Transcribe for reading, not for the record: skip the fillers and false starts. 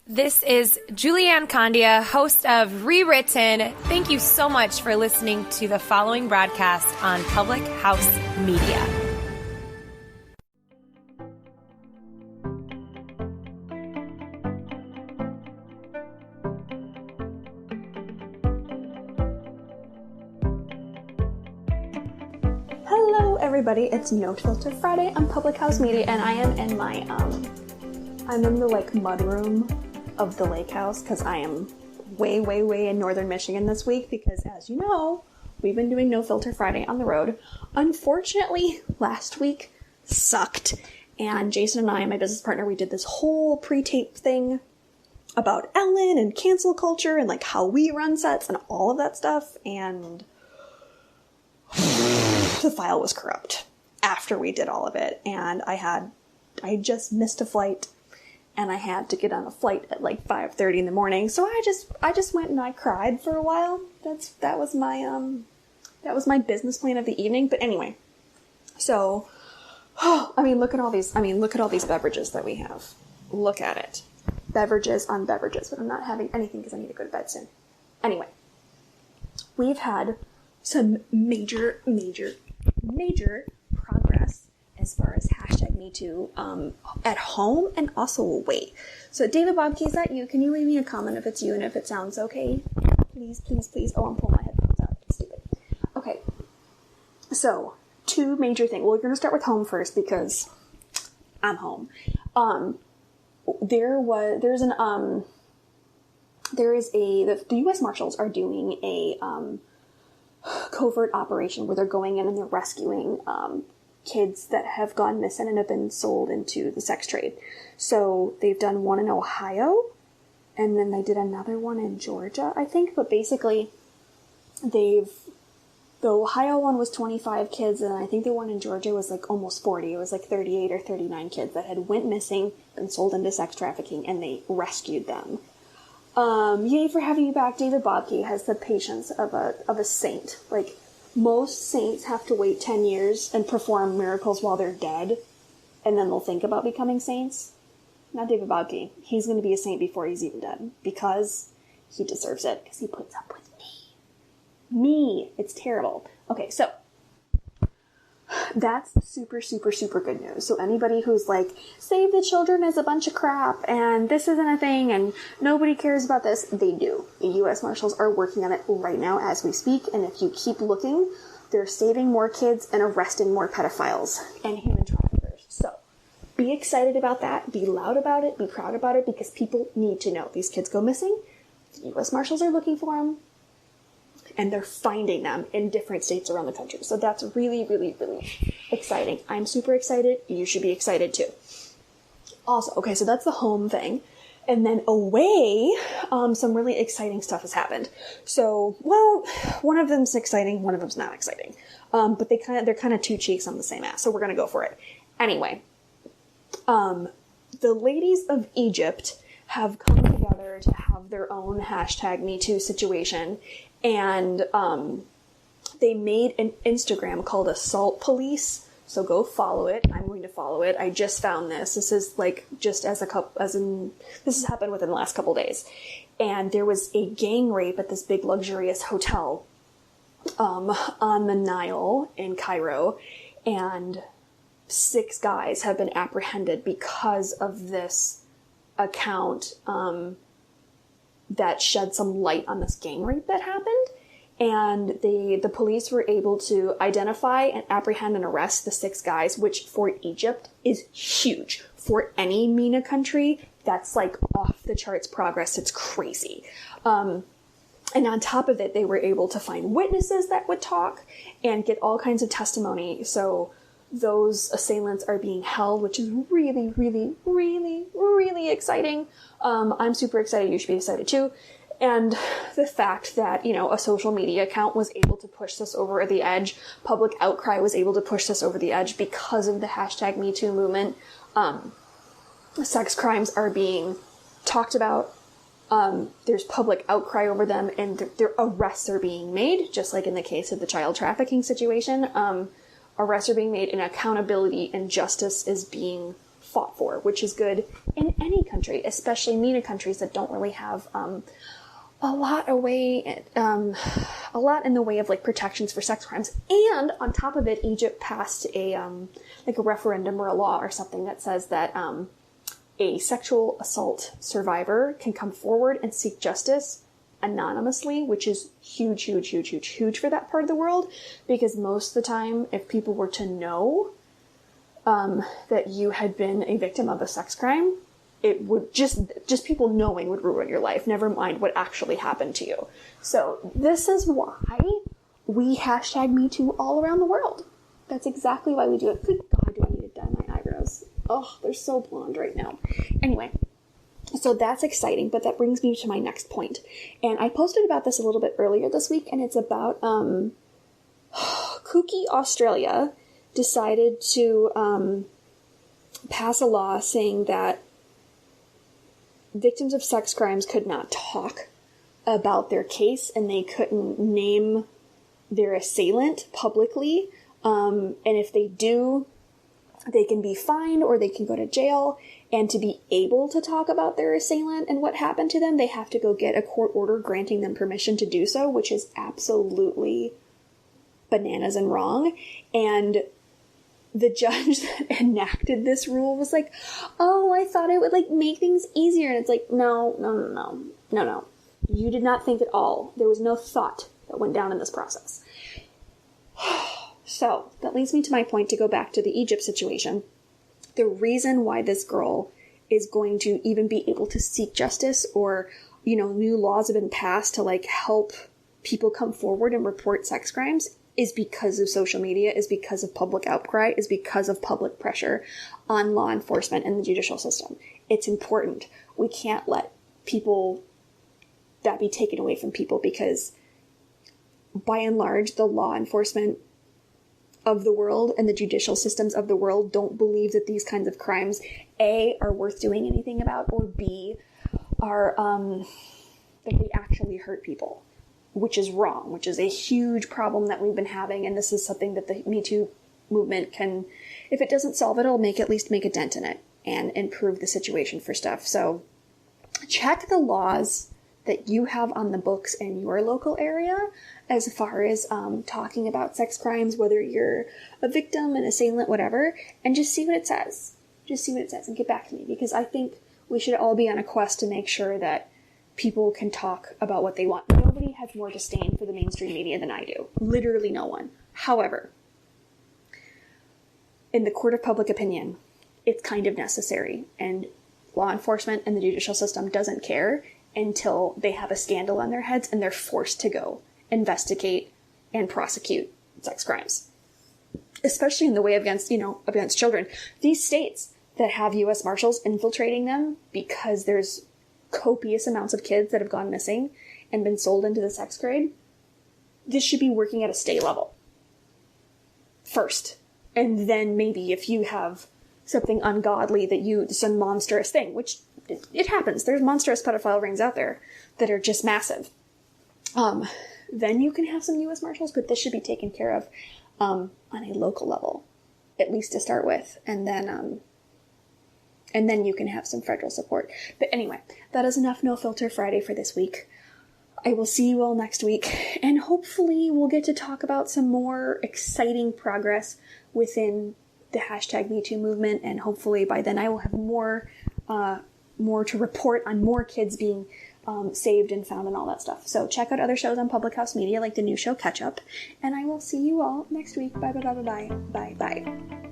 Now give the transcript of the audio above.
This is Julianne Condia, host of Rewritten. Thank you so much for listening to the following broadcast on Public House Media. Hello everybody, it's No Filter Friday on Public House Media, and I am in my, I'm in the mudroom of the lake house because I am way in northern Michigan this week because, as you know, we've been doing No Filter Friday on the road. Unfortunately, last week sucked, and Jason and I, my business partner, we did this whole pre-tape thing about Ellen and cancel culture and how we run sets and all of that stuff, and the file was corrupt after we did all of it, and I just missed a flight. And I had to get on a flight at 5:30 in the morning, so I just went and I cried for a while. That was my business plan of the evening. But anyway, so look at all these beverages that we have. Look at it, beverages on beverages. But I'm not having anything because I need to go to bed soon. Anyway, we've had some major progress as far as #MeToo at home and also away. So David Bobke, is that you? Can you leave me a comment if it's you and if it sounds okay? Please. Oh, I'm pulling my headphones out. Stupid. Okay. So, two major things. Well, we're going to start with home first because I'm home. The US Marshals are doing a covert operation where they're going in and they're rescuing kids that have gone missing and have been sold into the sex trade. So they've done one in Ohio, and then they did another one in Georgia, I think. But basically, the Ohio one was 25 kids, and I think the one in Georgia was almost 40. It was 38 or 39 kids that had went missing, been sold into sex trafficking, and they rescued them. Yay for having you back. David Bobke has the patience of a saint. Most saints have to wait 10 years and perform miracles while they're dead, and then they'll think about becoming saints. Not David Bobke. He's going to be a saint before he's even dead, because he deserves it, because he puts up with me. It's terrible. Okay, so that's super good news. So anybody who's save the children is a bunch of crap, and this isn't a thing, and nobody cares about this, they do. The US Marshals are working on it right now as we speak, and if you keep looking, they're saving more kids and arresting more pedophiles and human traffickers. So, be excited about that, be loud about it, be proud about it, because people need to know. These kids go missing, the US Marshals are looking for them, and they're finding them in different states around the country. So that's really exciting. I'm super excited. You should be excited too. Also, okay, so that's the home thing. And then away, some really exciting stuff has happened. So, well, one of them's exciting, one of them's not exciting. But they're kind of two cheeks on the same ass, so we're gonna go for it. Anyway, the ladies of Egypt have come together to have their own #MeToo situation. And they made an Instagram called Assault Police. So go follow it. I'm going to follow it. I just found this. This is this has happened within the last couple days. And there was a gang rape at this big luxurious hotel on the Nile in Cairo. And 6 guys have been apprehended because of this account that shed some light on this gang rape that happened. And the police were able to identify and apprehend and arrest the 6 guys, which for Egypt is huge. For any MENA country, that's off the charts progress. It's crazy. And on top of it, they were able to find witnesses that would talk and get all kinds of testimony. So those assailants are being held, which is really exciting. I'm super excited. You should be excited too. And the fact that, a social media account was able to push this over the edge, public outcry was able to push this over the edge because of the #MeToo movement. Sex crimes are being talked about. There's public outcry over them, and their arrests are being made, just like in the case of the child trafficking situation. Arrests are being made, and accountability and justice is being fought for, which is good in any country, especially MENA countries that don't really have a lot in the way of like protections for sex crimes. And on top of it, Egypt passed a like a referendum or a law or something that says that a sexual assault survivor can come forward and seek justice anonymously, which is huge for that part of the world, because most of the time, if people were to know that you had been a victim of a sex crime, it would just people knowing would ruin your life, never mind what actually happened to you. So this is why we hashtag #MeToo all around the world. That's exactly why we do it. Good God, do I need to dye my eyebrows? Oh, they're so blonde right now. Anyway, so that's exciting, but that brings me to my next point. And I posted about this a little bit earlier this week, and it's about Kooky Australia decided to pass a law saying that victims of sex crimes could not talk about their case, and they couldn't name their assailant publicly. And if they do, they can be fined or they can go to jail. And to be able to talk about their assailant and what happened to them, they have to go get a court order granting them permission to do so, which is absolutely bananas and wrong. And the judge that enacted this rule was like, oh, I thought it would like make things easier. And it's like, no. You did not think at all. There was no thought that went down in this process. So that leads me to my point to go back to the Egypt situation. The reason why this girl is going to even be able to seek justice, or, you know, new laws have been passed to like help people come forward and report sex crimes, is because of social media, is because of public outcry, is because of public pressure on law enforcement and the judicial system. It's important. We can't let that be taken away from people, because by and large, the law enforcement of the world and the judicial systems of the world don't believe that these kinds of crimes, A, are worth doing anything about, or B, are, that they actually hurt people, which is wrong, which is a huge problem that we've been having. And this is something that the Me Too movement can, if it doesn't solve it, it'll at least make a dent in it and improve the situation for stuff. So check the laws that you have on the books in your local area as far as talking about sex crimes, whether you're a victim, an assailant, whatever, and just see what it says. Just see what it says and get back to me, because I think we should all be on a quest to make sure that people can talk about what they want. Nobody has more disdain for the mainstream media than I do. Literally no one. However, in the court of public opinion, it's kind of necessary, and law enforcement and the judicial system doesn't care until they have a scandal on their heads and they're forced to go investigate and prosecute sex crimes, especially in the way against children. These states that have US Marshals infiltrating them because there's copious amounts of kids that have gone missing and been sold into the sex trade, this should be working at a state level first. And then maybe if you have something ungodly some monstrous thing, which it happens. There's monstrous pedophile rings out there that are just massive. Then you can have some US Marshals, but this should be taken care of on a local level, at least to start with. And then you can have some federal support. But anyway, that is enough No Filter Friday for this week. I will see you all next week, and hopefully we'll get to talk about some more exciting progress within the hashtag #MeToo movement, and hopefully by then I will have more to report on more kids being saved and found and all that stuff. So check out other shows on Public House Media, like the new show Catch Up, and I will see you all next week. Bye.